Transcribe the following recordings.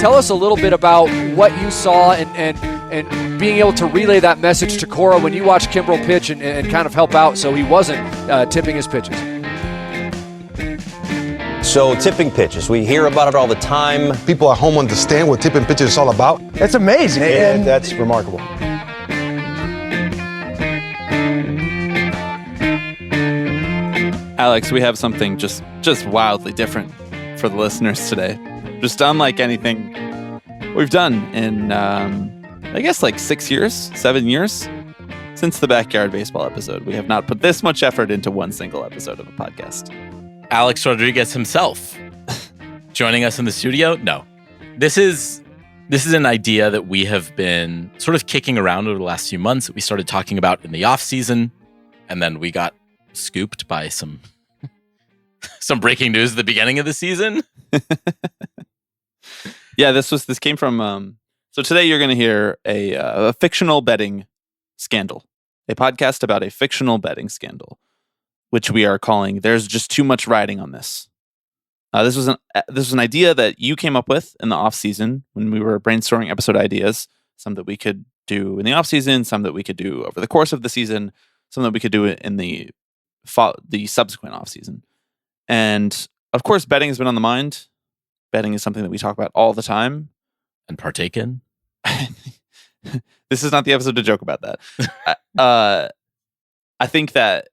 Tell us a little bit about what you saw and being able to relay that message to Cora when you watched Kimbrel pitch and kind of help out so he wasn't tipping his pitches. So tipping pitches, we hear about it all the time. People at home understand what tipping pitches is all about. It's amazing. And that's remarkable. Alex, we have something just wildly different for the listeners today. Just unlike anything we've done in, I guess, like 7 years since the Backyard Baseball episode. We have not put this much effort into one single episode of a podcast. Alex Rodriguez himself joining us in the studio. No, this is an idea that we have been sort of kicking around over the last few months that we started talking about in the off season. And then we got scooped by some breaking news at the beginning of the season. Yeah, this came from. So today you're going to hear a fictional betting scandal, a podcast about a fictional betting scandal, which we are calling "There's Just Too Much Riding on This." This was an idea that you came up with in the off season when we were brainstorming episode ideas. Some that we could do in the off season, some that we could do over the course of the season, some that we could do in the subsequent off season. And of course, betting has been on the mind. Betting is something that we talk about all the time and partake in. This is not the episode to joke about that. I think that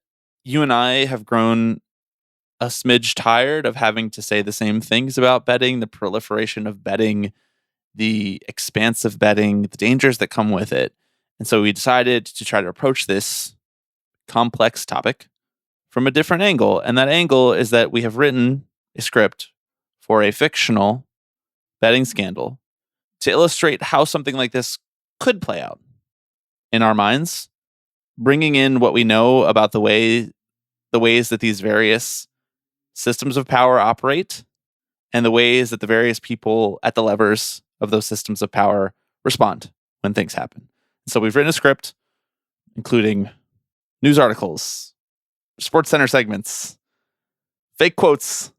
you and I have grown a smidge tired of having to say the same things about betting, the proliferation of betting, the expanse of betting, the dangers that come with it. And so we decided to try to approach this complex topic from a different angle. And that angle is that we have written a script for a fictional betting scandal to illustrate how something like this could play out in our minds, bringing in what we know about the ways that these various systems of power operate and the ways that the various people at the levers of those systems of power respond when things happen. So we've written a script, including news articles, Sports Center segments, fake quotes,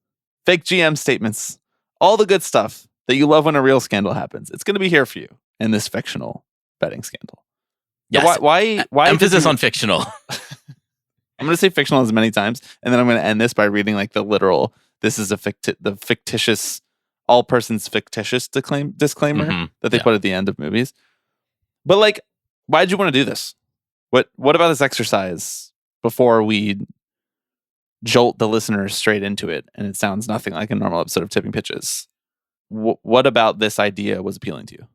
fake GM statements, all the good stuff that you love when a real scandal happens. It's going to be here for you in this fictional betting scandal. Yes. So why emphasis on fictional? I'm going to say fictional as many times, and then I'm going to end this by reading like the literal. This is the fictitious, all persons fictitious disclaimer that they put at the end of movies. But like, why did you want to do this? What about this exercise before we jolt the listeners straight into it and it sounds nothing like a normal episode of Tipping Pitches? What about this idea was appealing to you?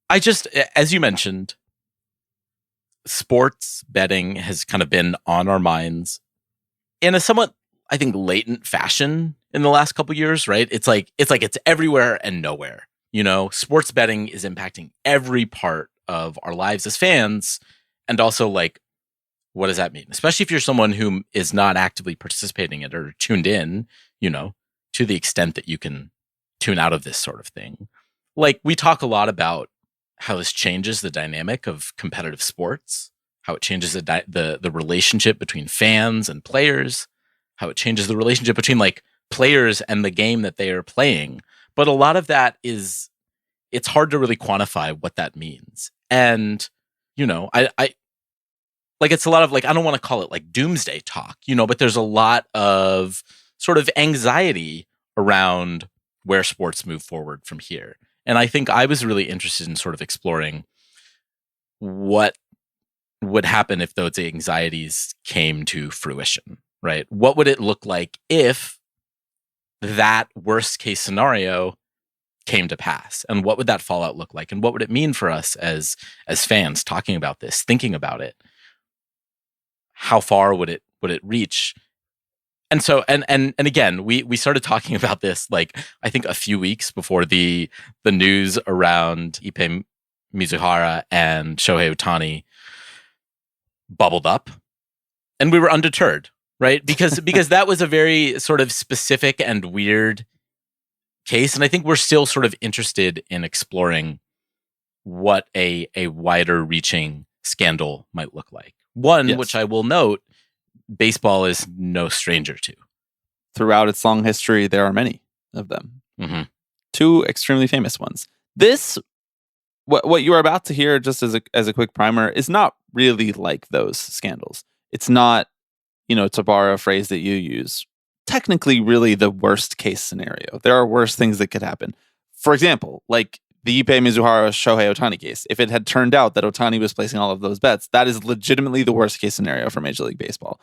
I just, as you mentioned, sports betting has kind of been on our minds in a somewhat, I think, latent fashion in the last couple of years, right? It's like it's everywhere and nowhere. You know, sports betting is impacting every part of our lives as fans. And also, like, what does that mean? Especially if you're someone who is not actively participating in it or tuned in, you know, to the extent that you can tune out of this sort of thing. Like, we talk a lot about how this changes the dynamic of competitive sports, how it changes the relationship between fans and players, how it changes the relationship between like players and the game that they are playing. But a lot of that it's hard to really quantify what that means. And, you know, I like, it's a lot of like, I don't want to call it like doomsday talk, you know, but there's a lot of sort of anxiety around where sports move forward from here. And I think I was really interested in sort of exploring what would happen if those anxieties came to fruition, right? What would it look like if that worst case scenario came to pass? And what would that fallout look like? And what would it mean for us as fans talking about this, thinking about it? How far would it reach? And so, and again, we started talking about this, like, I think a few weeks before the news around Ippei Mizuhara and Shohei Ohtani bubbled up, and we were undeterred, right? Because that was a very sort of specific and weird case, and I think we're still sort of interested in exploring what a wider reaching scandal might look like. One, yes, which I will note, baseball is no stranger to, throughout its long history, there are many of them. Mm-hmm. Two extremely famous ones. This, what you are about to hear, just as a quick primer, is not really like those scandals. It's not, to borrow a phrase that you use, technically really the worst case scenario. There are worse things that could happen. For example, like the Ippei Mizuhara Shohei Ohtani case. If it had turned out that Ohtani was placing all of those bets, that is legitimately the worst case scenario for Major League Baseball.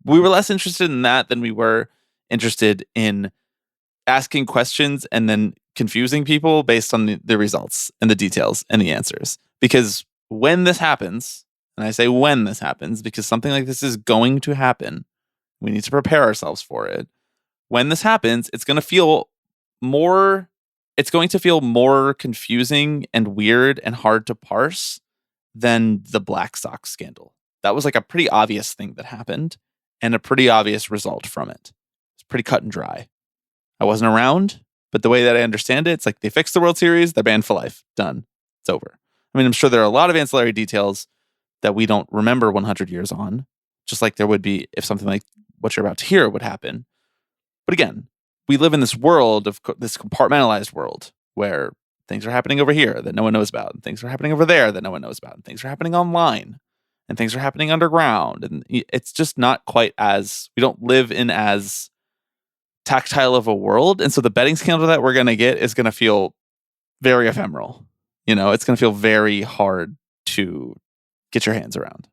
We were less interested in that than we were interested in asking questions and then confusing people based on the results and the details and the answers. Because when this happens, and I say when this happens, because something like this is going to happen, we need to prepare ourselves for it. When this happens, it's going to feel more confusing and weird and hard to parse than the Black Sox scandal. That was like a pretty obvious thing that happened and a pretty obvious result from it. It's pretty cut and dry. I wasn't around, but the way that I understand it, it's like they fixed the World Series, they're banned for life. Done. It's over. I mean, I'm sure there are a lot of ancillary details that we don't remember 100 years on, just like there would be if something like what you're about to hear would happen. But again, we live in this world of this compartmentalized world where things are happening over here that no one knows about, and things are happening over there that no one knows about, and things are happening online, and things are happening underground. And it's just not quite we don't live in as tactile of a world. And so the betting scandal that we're going to get is going to feel very ephemeral. It's going to feel very hard to get your hands around.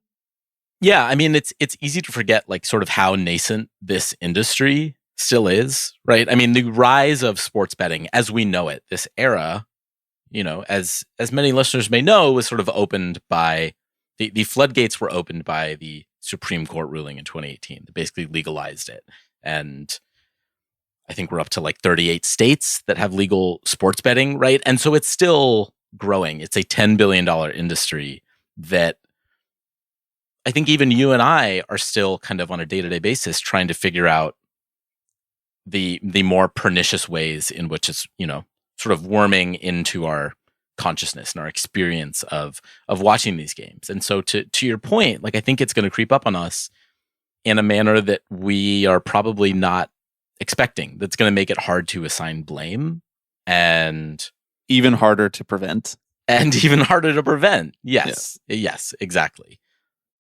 Yeah, I mean, it's easy to forget like sort of how nascent this industry still is, right? I mean, the rise of sports betting as we know it, this era, as many listeners may know, was sort of opened by the floodgates were opened by the Supreme Court ruling in 2018 that basically legalized it. And I think we're up to like 38 states that have legal sports betting, right? And so it's still growing. It's a $10 billion industry that I think even you and I are still kind of on a day-to-day basis trying to figure out the more pernicious ways in which it's, sort of worming into our consciousness and our experience of watching these games. And so to your point, like I think it's going to creep up on us in a manner that we are probably not expecting. That's going to make it hard to assign blame and even harder to prevent. Yes. Yeah. Yes, exactly.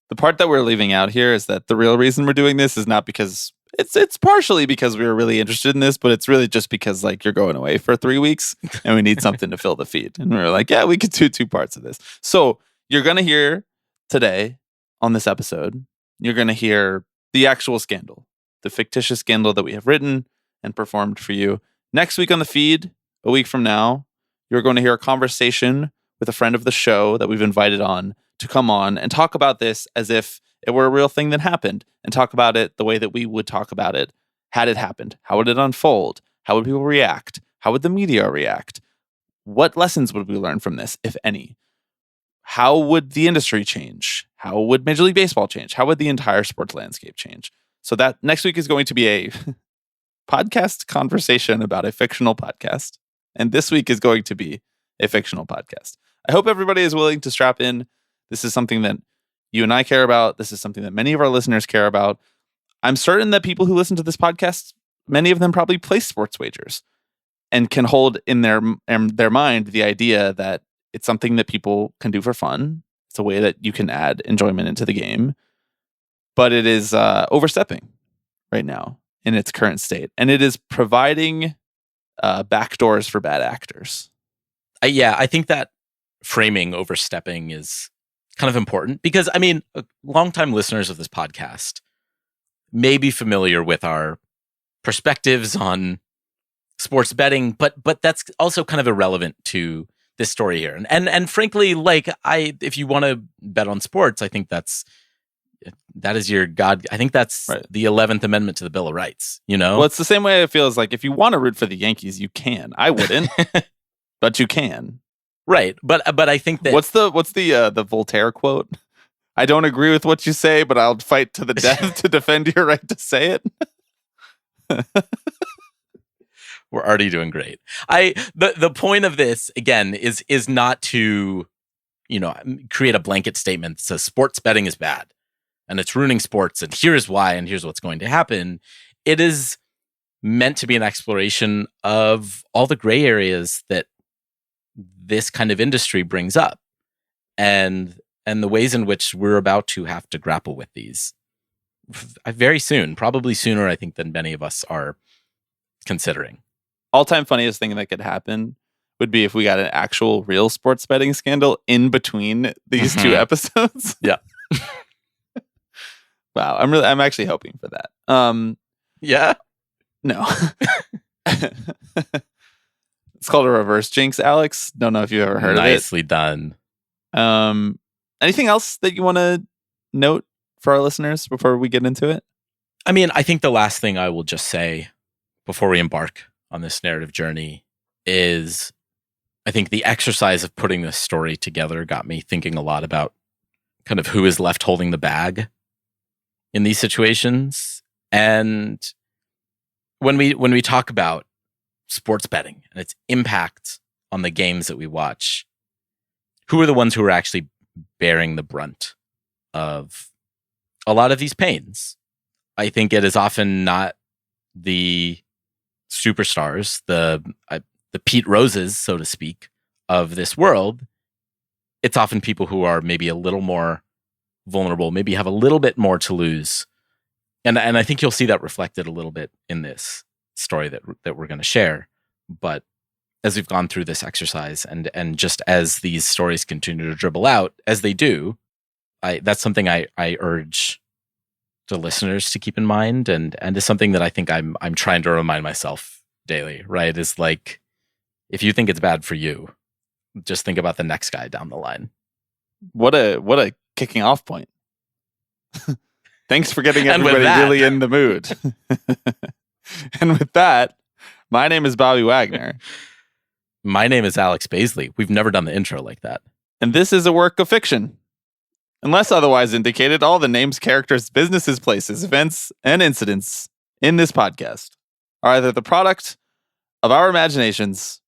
The part that we're leaving out here is that the real reason we're doing this is not because it's partially because we were really interested in this, but it's really just because like you're going away for 3 weeks and we need something to fill the feed. And we were like, yeah, we could do 2 parts of this. So you're going to hear today on this episode, you're going to hear the actual scandal, the fictitious scandal that we have written and performed for you. Next week on the feed, a week from now, you're going to hear a conversation with a friend of the show that we've invited on to come on and talk about this as if it were a real thing that happened, and talk about it the way that we would talk about it had it happened. How would it unfold? How would people react? How would the media react? What lessons would we learn from this, if any? How would the industry change? How would Major League Baseball change? How would the entire sports landscape change? So that next week is going to be a podcast conversation about a fictional podcast. And this week is going to be a fictional podcast. I hope everybody is willing to strap in. This is something that you and I care about. This is something that many of our listeners care about. I'm certain that people who listen to this podcast, many of them probably place sports wagers and can hold in their mind the idea that it's something that people can do for fun. It's a way that you can add enjoyment into the game. But it is overstepping right now in its current state. And it is providing backdoors for bad actors. I think that framing overstepping is kind of important because, I mean, longtime listeners of this podcast may be familiar with our perspectives on sports betting, but that's also kind of irrelevant to this story here. And frankly, like if you want to bet on sports, I think that is your God. I think that's right. The 11th Amendment to the Bill of Rights, Well, it's the same way it feels like if you want to root for the Yankees, you can. I wouldn't, but you can. Right. But I think that what's the Voltaire quote? I don't agree with what you say, but I'll fight to the death to defend your right to say it. We're already doing great. The point of this again is not to, create a blanket statement that says sports betting is bad and it's ruining sports and here's why and here's what's going to happen. It is meant to be an exploration of all the gray areas that this kind of industry brings up, and the ways in which we're about to have to grapple with these very soon, probably sooner, I think, than many of us are considering. All-time funniest thing that could happen would be if we got an actual real sports betting scandal in between these two episodes. Yeah. Wow, I'm actually hoping for that. Yeah. No. It's called a reverse jinx, Alex. Don't know if you've ever heard of it. Nicely done. Anything else that you want to note for our listeners before we get into it? I mean, I think the last thing I will just say before we embark on this narrative journey is I think the exercise of putting this story together got me thinking a lot about kind of who is left holding the bag in these situations. And when we talk about sports betting and its impact on the games that we watch, who are the ones who are actually bearing the brunt of a lot of these pains? I think it is often not the superstars, the Pete Roses, so to speak, of this world. It's often people who are maybe a little more vulnerable, maybe have a little bit more to lose. And I think you'll see that reflected a little bit in this story that we're going to share. But as we've gone through this exercise and just as these stories continue to dribble out, as they do, that's something I urge the listeners to keep in mind, and is something that I think I'm trying to remind myself daily, right? Is like, if you think it's bad for you, just think about the next guy down the line. What a kicking off point. Thanks for getting And with everybody that- really in the mood. And with that, my name is Bobby Wagner, My name is Alex Baisley. We've never done the intro like that. and this is a work of fiction. Unless otherwise indicated, all the names, characters, businesses, places, events, and incidents in this podcast are either the product of our imaginations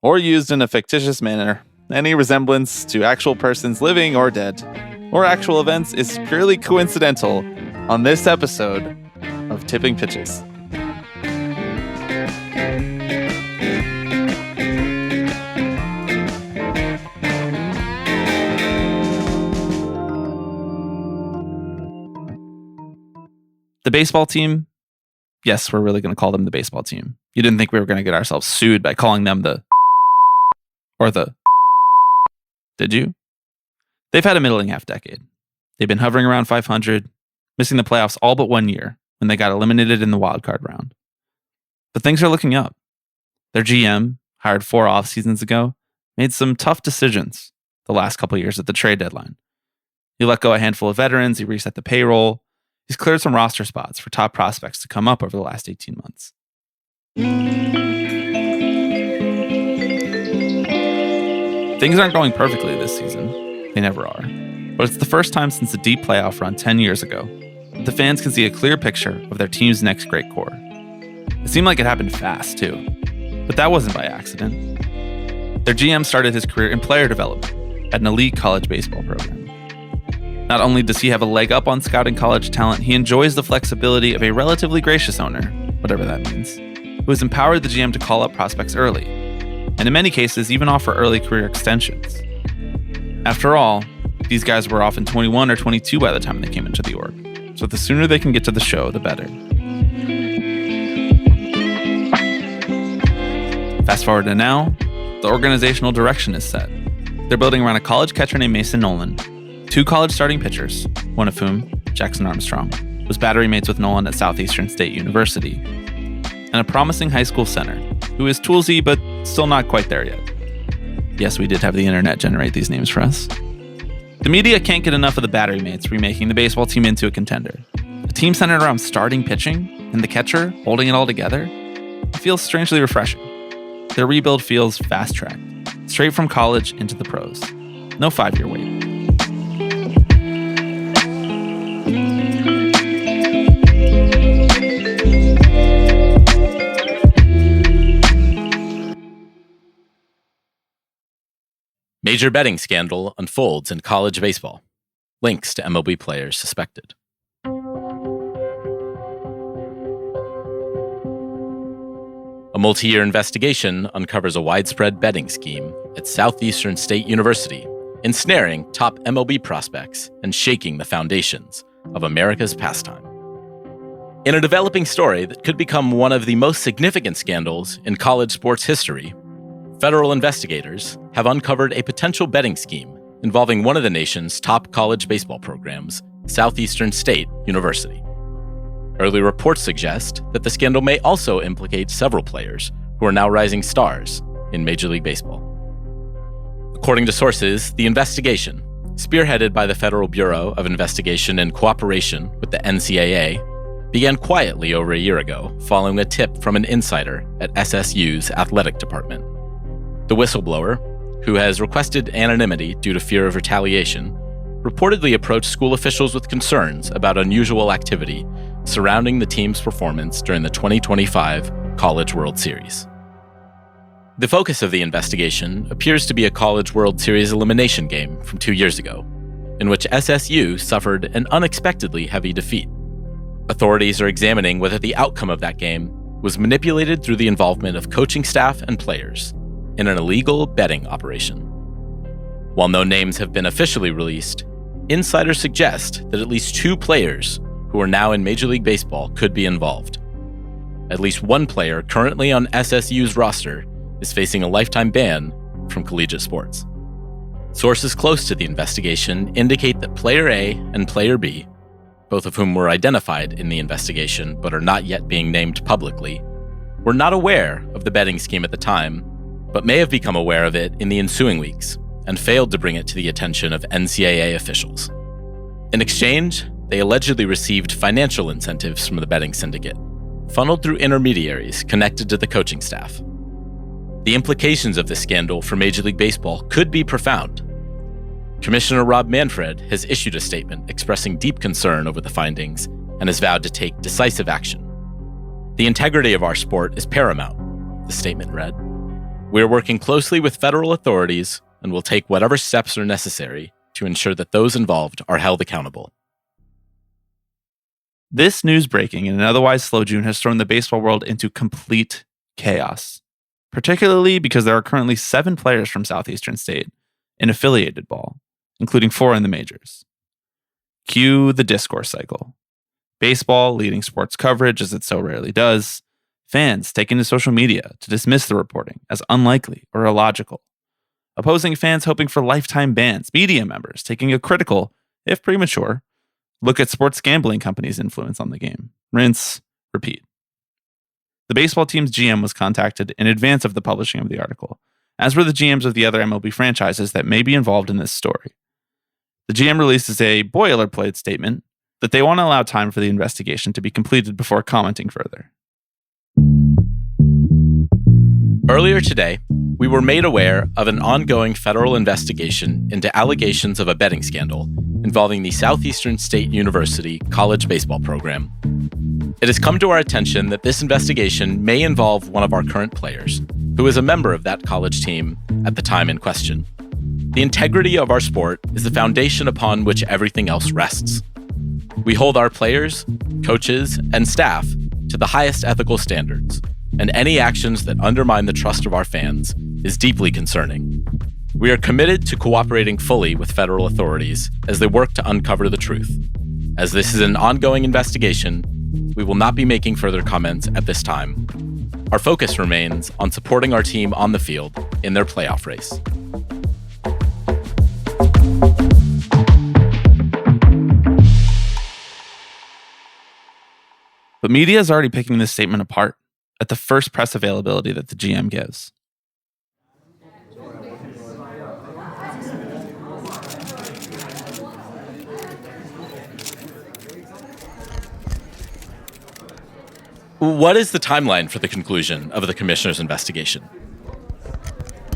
or used in a fictitious manner. Any resemblance to actual persons living or dead, or actual events, is purely coincidental on this episode of Tipping Pitches. The baseball team, yes, we're really going to call them the baseball team. You didn't think we were going to get ourselves sued by calling them the or the, did you? They've had a middling half decade. They've been hovering around 500, missing the playoffs all but 1 year when they got eliminated in the wild card round. But things are looking up. Their GM, hired 4 off seasons ago, made some tough decisions the last couple years at the trade deadline. He let go a handful of veterans, he reset the payroll, he's cleared some roster spots for top prospects to come up over the last 18 months. Things aren't going perfectly this season. They never are. But it's the first time since the deep playoff run 10 years ago that the fans can see a clear picture of their team's next great core. It seemed like it happened fast, too. But that wasn't by accident. Their GM started his career in player development at an elite college baseball program. Not only does he have a leg up on scouting college talent, he enjoys the flexibility of a relatively gracious owner, whatever that means, who has empowered the GM to call up prospects early, and in many cases even offer early career extensions. After all, these guys were often 21 or 22 by the time they came into the org, so the sooner they can get to the show, the better. Fast forward to now, the organizational direction is set. They're building around a college catcher named Mason Nolan, 2 college starting pitchers, one of whom, Jackson Armstrong, was battery mates with Nolan at Southeastern State University, and a promising high school center who is toolsy but still not quite there yet. Yes, we did have the internet generate these names for us. The media can't get enough of the battery mates remaking the baseball team into a contender. A team centered around starting pitching and the catcher holding it all together. It feels strangely refreshing. Their rebuild feels fast-tracked, straight from college into the pros. No 5-year wait. Major betting scandal unfolds in college baseball. Links to MLB players suspected. A multi-year investigation uncovers a widespread betting scheme at Southeastern State University, ensnaring top MLB prospects and shaking the foundations of America's pastime. In a developing story that could become one of the most significant scandals in college sports history, federal investigators have uncovered a potential betting scheme involving one of the nation's top college baseball programs, Southeastern State University. Early reports suggest that the scandal may also implicate several players who are now rising stars in Major League Baseball. According to sources, the investigation, spearheaded by the Federal Bureau of Investigation in cooperation with the NCAA, began quietly over a year ago following a tip from an insider at SSU's athletic department. The whistleblower, who has requested anonymity due to fear of retaliation, reportedly approached school officials with concerns about unusual activity surrounding the team's performance during the 2025 College World Series. The focus of the investigation appears to be a College World Series elimination game from 2 years ago, in which SSU suffered an unexpectedly heavy defeat. Authorities are examining whether the outcome of that game was manipulated through the involvement of coaching staff and players in an illegal betting operation. While no names have been officially released, insiders suggest that at least 2 players who are now in Major League Baseball could be involved. At least one player currently on SSU's roster is facing a lifetime ban from collegiate sports. Sources close to the investigation indicate that Player A and Player B, both of whom were identified in the investigation but are not yet being named publicly, were not aware of the betting scheme at the time, but may have become aware of it in the ensuing weeks and failed to bring it to the attention of NCAA officials. In exchange, they allegedly received financial incentives from the betting syndicate, funneled through intermediaries connected to the coaching staff. The implications of this scandal for Major League Baseball could be profound. Commissioner Rob Manfred has issued a statement expressing deep concern over the findings and has vowed to take decisive action. The integrity of our sport is paramount, the statement read. We are working closely with federal authorities and will take whatever steps are necessary to ensure that those involved are held accountable. This news breaking in an otherwise slow June has thrown the baseball world into complete chaos, particularly because there are currently 7 players from Southeastern State in affiliated ball, including 4 in the majors. Cue the discourse cycle. Baseball leading sports coverage as it so rarely does, fans taking to social media to dismiss the reporting as unlikely or illogical, opposing fans hoping for lifetime bans, media members taking a critical, if premature, look at sports gambling companies' influence on the game. Rinse, repeat. The baseball team's GM was contacted in advance of the publishing of the article, as were the GMs of the other MLB franchises that may be involved in this story. The GM releases a boilerplate statement that they want to allow time for the investigation to be completed before commenting further. Earlier today, we were made aware of an ongoing federal investigation into allegations of a betting scandal involving the Southeastern State University college baseball program. It has come to our attention that this investigation may involve one of our current players, who is a member of that college team at the time in question. The integrity of our sport is the foundation upon which everything else rests. We hold our players, coaches, and staff to the highest ethical standards, and any actions that undermine the trust of our fans is deeply concerning. We are committed to cooperating fully with federal authorities as they work to uncover the truth. As this is an ongoing investigation, we will not be making further comments at this time. Our focus remains on supporting our team on the field in their playoff race. But media is already picking this statement apart at the first press availability that the GM gives. What is the timeline for the conclusion of the commissioner's investigation?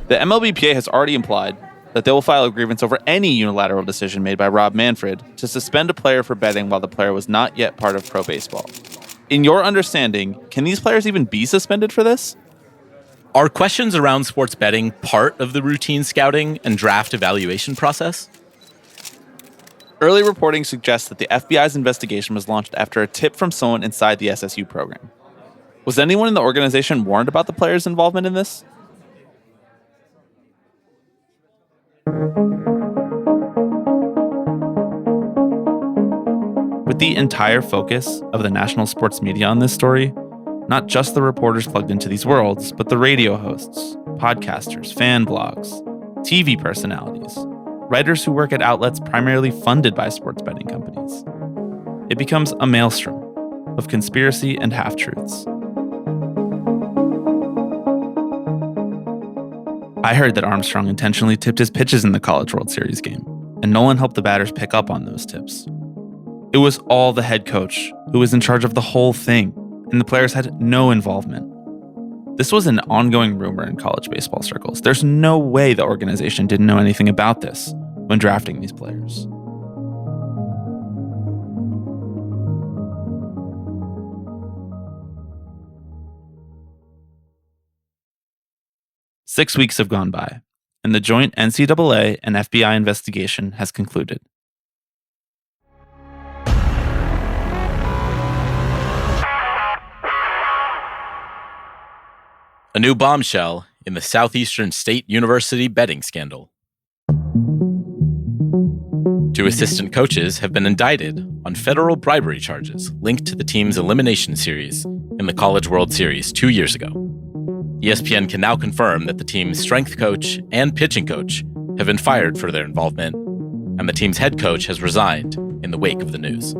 The MLBPA has already implied that they will file a grievance over any unilateral decision made by Rob Manfred to suspend a player for betting while the player was not yet part of pro baseball. In your understanding, can these players even be suspended for this? Are questions around sports betting part of the routine scouting and draft evaluation process? Early reporting suggests that the FBI's investigation was launched after a tip from someone inside the SSU program. Was anyone in the organization warned about the players' involvement in this? With the entire focus of the national sports media on this story, not just the reporters plugged into these worlds, but the radio hosts, podcasters, fan blogs, TV personalities, writers who work at outlets primarily funded by sports betting companies. It becomes a maelstrom of conspiracy and half-truths. I heard that Armstrong intentionally tipped his pitches in the College World Series game, and Nolan helped the batters pick up on those tips. It was all the head coach who was in charge of the whole thing, and the players had no involvement. This was an ongoing rumor in college baseball circles. There's no way the organization didn't know anything about this when drafting these players. Six weeks have gone by, and the joint NCAA and FBI investigation has concluded. A new bombshell in the Southeastern State University betting scandal. Two assistant coaches have been indicted on federal bribery charges linked to the team's elimination series in the College World Series 2 years ago. ESPN can now confirm that the team's strength coach and pitching coach have been fired for their involvement, and the team's head coach has resigned in the wake of the news.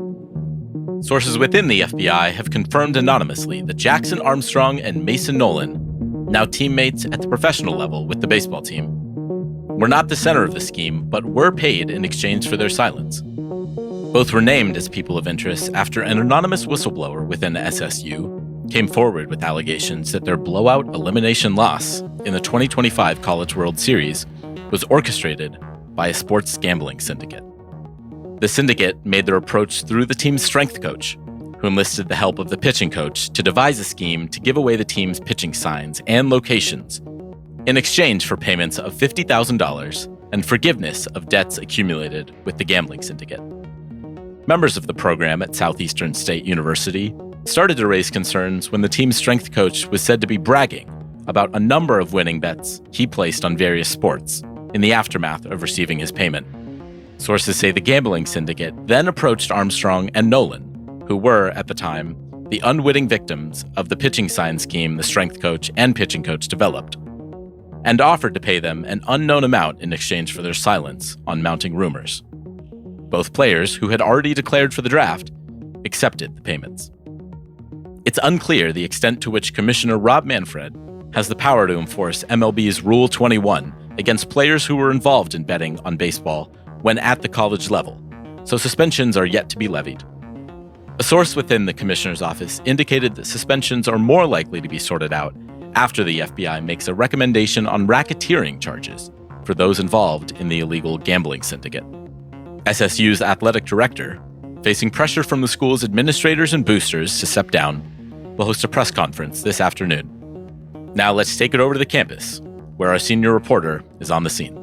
Sources within the FBI have confirmed anonymously that Jackson Armstrong and Mason Nolan, now teammates at the professional level with the baseball team, were not the center of the scheme, but were paid in exchange for their silence. Both were named as people of interest after an anonymous whistleblower within SSU came forward with allegations that their blowout elimination loss in the 2025 College World Series was orchestrated by a sports gambling syndicate. The syndicate made their approach through the team's strength coach, who enlisted the help of the pitching coach to devise a scheme to give away the team's pitching signs and locations in exchange for payments of $50,000 and forgiveness of debts accumulated with the gambling syndicate. Members of the program at Southeastern State University started to raise concerns when the team's strength coach was said to be bragging about a number of winning bets he placed on various sports in the aftermath of receiving his payment. Sources say the gambling syndicate then approached Armstrong and Nolan, who were, at the time, the unwitting victims of the pitching sign scheme the strength coach and pitching coach developed, and offered to pay them an unknown amount in exchange for their silence on mounting rumors. Both players, who had already declared for the draft, accepted the payments. It's unclear the extent to which Commissioner Rob Manfred has the power to enforce MLB's Rule 21 against players who were involved in betting on baseball when at the college level, so suspensions are yet to be levied. A source within the commissioner's office indicated that suspensions are more likely to be sorted out after the FBI makes a recommendation on racketeering charges for those involved in the illegal gambling syndicate. SSU's athletic director, facing pressure from the school's administrators and boosters to step down, will host a press conference this afternoon. Now let's take it over to the campus, where our senior reporter is on the scene.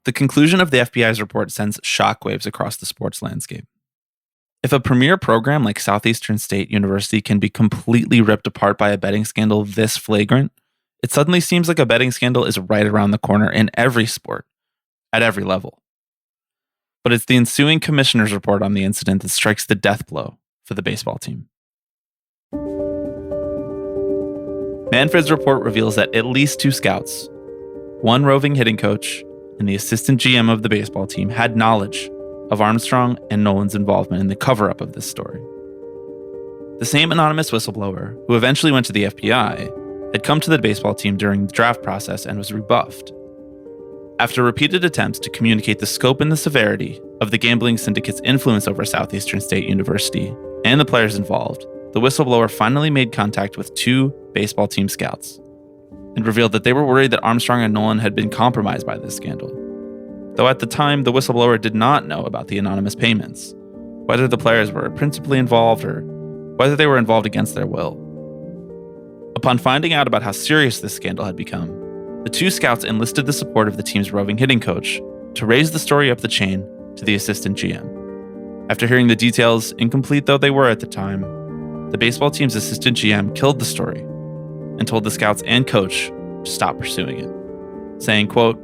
The conclusion of the FBI's report sends shockwaves across the sports landscape. If a premier program like Southeastern State University can be completely ripped apart by a betting scandal this flagrant, it suddenly seems like a betting scandal is right around the corner in every sport, at every level. But it's the ensuing commissioner's report on the incident that strikes the death blow for the baseball team. Manfred's report reveals that at least 2 scouts, one roving hitting coach, and the assistant GM of the baseball team had knowledge of Armstrong and Nolan's involvement in the cover-up of this story. The same anonymous whistleblower, who eventually went to the FBI, had come to the baseball team during the draft process and was rebuffed. After repeated attempts to communicate the scope and the severity of the gambling syndicate's influence over Southeastern State University and the players involved, the whistleblower finally made contact with 2 baseball team scouts and revealed that they were worried that Armstrong and Nolan had been compromised by this scandal. Though at the time, the whistleblower did not know about the anonymous payments, whether the players were principally involved or whether they were involved against their will. Upon finding out about how serious this scandal had become, the 2 scouts enlisted the support of the team's roving hitting coach to raise the story up the chain to the assistant GM. After hearing the details, incomplete though they were at the time, the baseball team's assistant GM killed the story and told the scouts and coach to stop pursuing it, saying, quote,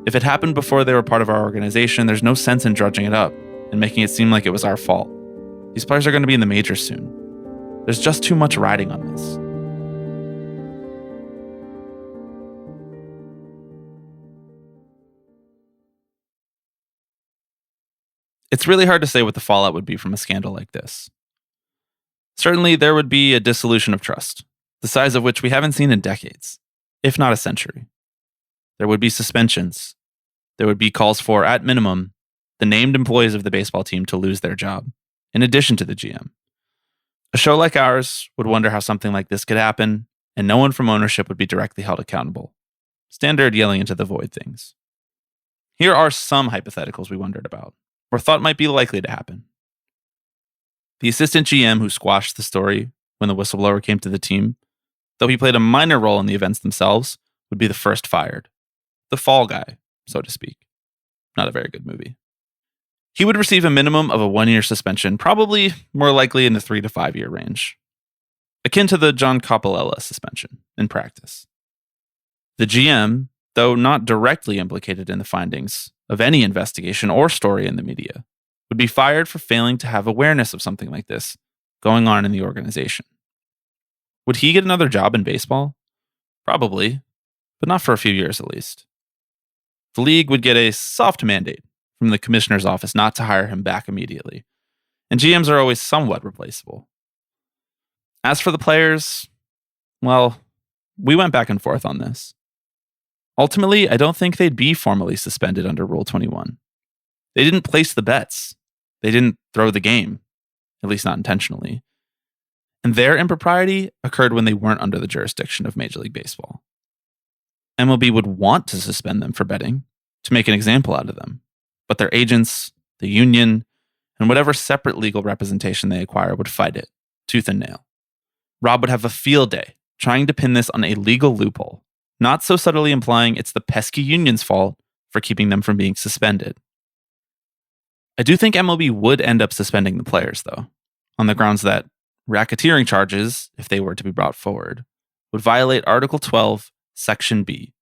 "If it happened before they were part of our organization, there's no sense in drudging it up and making it seem like it was our fault. These players are going to be in the majors soon. There's just too much riding on this." It's really hard to say what the fallout would be from a scandal like this. Certainly, there would be a dissolution of trust, the size of which we haven't seen in decades, if not a century. There would be suspensions. There would be calls for, at minimum, the named employees of the baseball team to lose their job, in addition to the GM. A show like ours would wonder how something like this could happen, and no one from ownership would be directly held accountable. Standard yelling into the void things. Here are some hypotheticals we wondered about, or thought might be likely to happen. The assistant GM who squashed the story when the whistleblower came to the team, though he played a minor role in the events themselves, would be the first fired. The fall guy, so to speak. Not a very good movie. He would receive a minimum of a 1-year suspension, probably more likely in the 3 to 5 year range. Akin to the John Coppolella suspension in practice. The GM, though not directly implicated in the findings of any investigation or story in the media, would be fired for failing to have awareness of something like this going on in the organization. Would he get another job in baseball? Probably, but not for a few years at least. The league would get a soft mandate from the commissioner's office not to hire him back immediately, and GMs are always somewhat replaceable. As for the players, well, we went back and forth on this. Ultimately, I don't think they'd be formally suspended under Rule 21. They didn't place the bets. They didn't throw the game, at least not intentionally. And their impropriety occurred when they weren't under the jurisdiction of Major League Baseball. MLB would want to suspend them for betting, to make an example out of them. But their agents, the union, and whatever separate legal representation they acquire would fight it, tooth and nail. Rob would have a field day trying to pin this on a legal loophole, not so subtly implying it's the pesky union's fault for keeping them from being suspended. I do think MLB would end up suspending the players, though, on the grounds that racketeering charges, if they were to be brought forward, would violate Article 12, Section B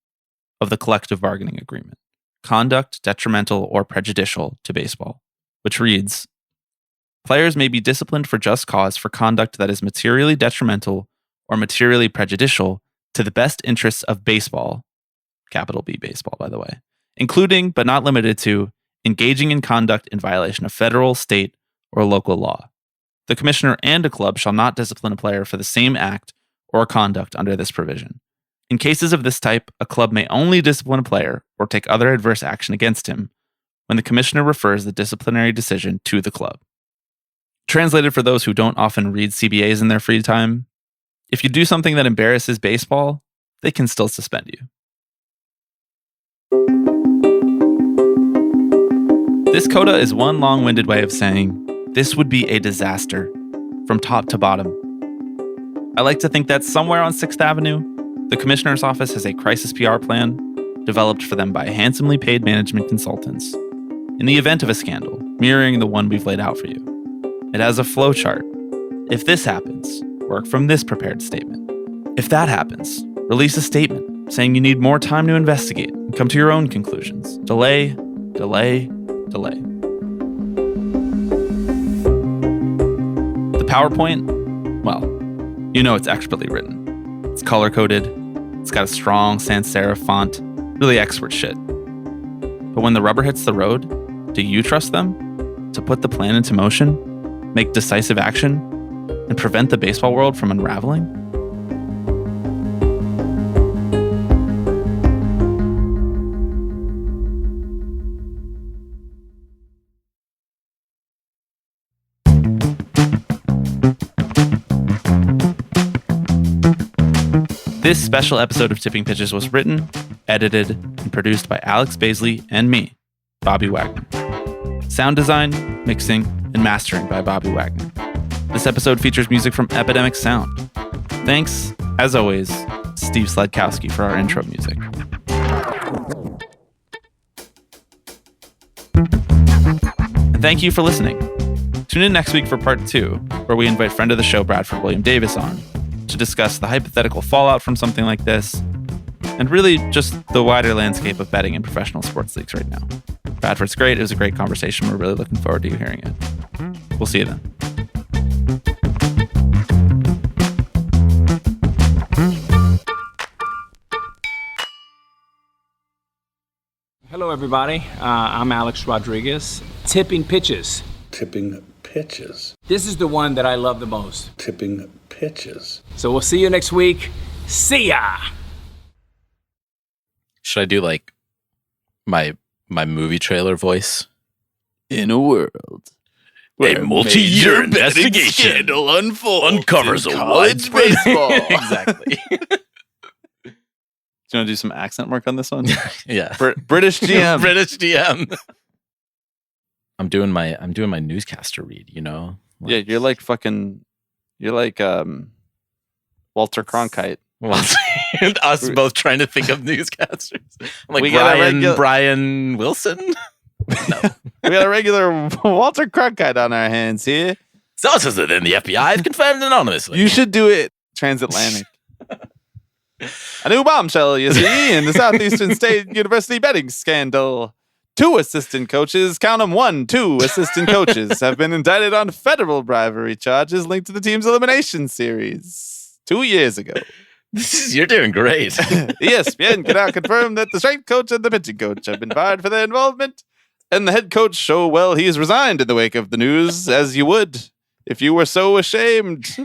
of the Collective Bargaining Agreement, conduct detrimental or prejudicial to baseball, which reads, "Players may be disciplined for just cause for conduct that is materially detrimental or materially prejudicial to the best interests of baseball," capital B baseball, by the way, "including but not limited to engaging in conduct in violation of federal, state, or local law. The commissioner and a club shall not discipline a player for the same act or conduct under this provision. In cases of this type, a club may only discipline a player or take other adverse action against him when the commissioner refers the disciplinary decision to the club." Translated for those who don't often read CBAs in their free time, if you do something that embarrasses baseball, they can still suspend you. This coda is one long-winded way of saying this would be a disaster from top to bottom. I like to think that somewhere on 6th Avenue, the commissioner's office has a crisis PR plan developed for them by handsomely paid management consultants in the event of a scandal, mirroring the one we've laid out for you. It has a flow chart. If this happens, work from this prepared statement. If that happens, release a statement saying you need more time to investigate and come to your own conclusions. Delay, delay, delay. The PowerPoint, well, you know it's expertly written. It's color-coded, it's got a strong sans serif font, really expert shit. But when the rubber hits the road, do you trust them to put the plan into motion, make decisive action, and prevent the baseball world from unraveling? This special episode of Tipping Pitches was written, edited, and produced by Alex Baisley and me, Bobby Wagner. Sound design, mixing, and mastering by Bobby Wagner. This episode features music from Epidemic Sound. Thanks, as always, Steve Sladkowski for our intro music. And thank you for listening. Tune in next week for part 2, where we invite friend of the show Bradford William Davis on to discuss the hypothetical fallout from something like this, and really just the wider landscape of betting in professional sports leagues right now. Bradford's great. It was a great conversation. We're really looking forward to you hearing it. We'll see you then. Hello, everybody. I'm Alex Rodriguez. Tipping pitches. Tipping pitches. This is the one that I love the most. Tipping pitches. So we'll see you next week. See ya! Should I do like my movie trailer voice? In a world where a multi-year investigation scandal uncovers a college baseball. Exactly. Do you want to do some accent work on this one? Yeah. British GM. British GM. I'm doing my newscaster read, you know? Yeah, you're like Walter Cronkite. Well, us both trying to think of newscasters. I'm like We got Brian Wilson? No. We got a regular Walter Cronkite on our hands here. Sources within the FBI have confirmed anonymously. You should do it transatlantic. A new bombshell, you see, in the Southeastern State University betting scandal. 2 assistant coaches, count them 1, 2 assistant coaches have been indicted on federal bribery charges linked to the team's elimination series 2 years ago. You're doing great. ESPN can now confirm that the strength coach and the pitching coach have been fired for their involvement, and the head coach show, well, he's resigned in the wake of the news, as you would if you were so ashamed.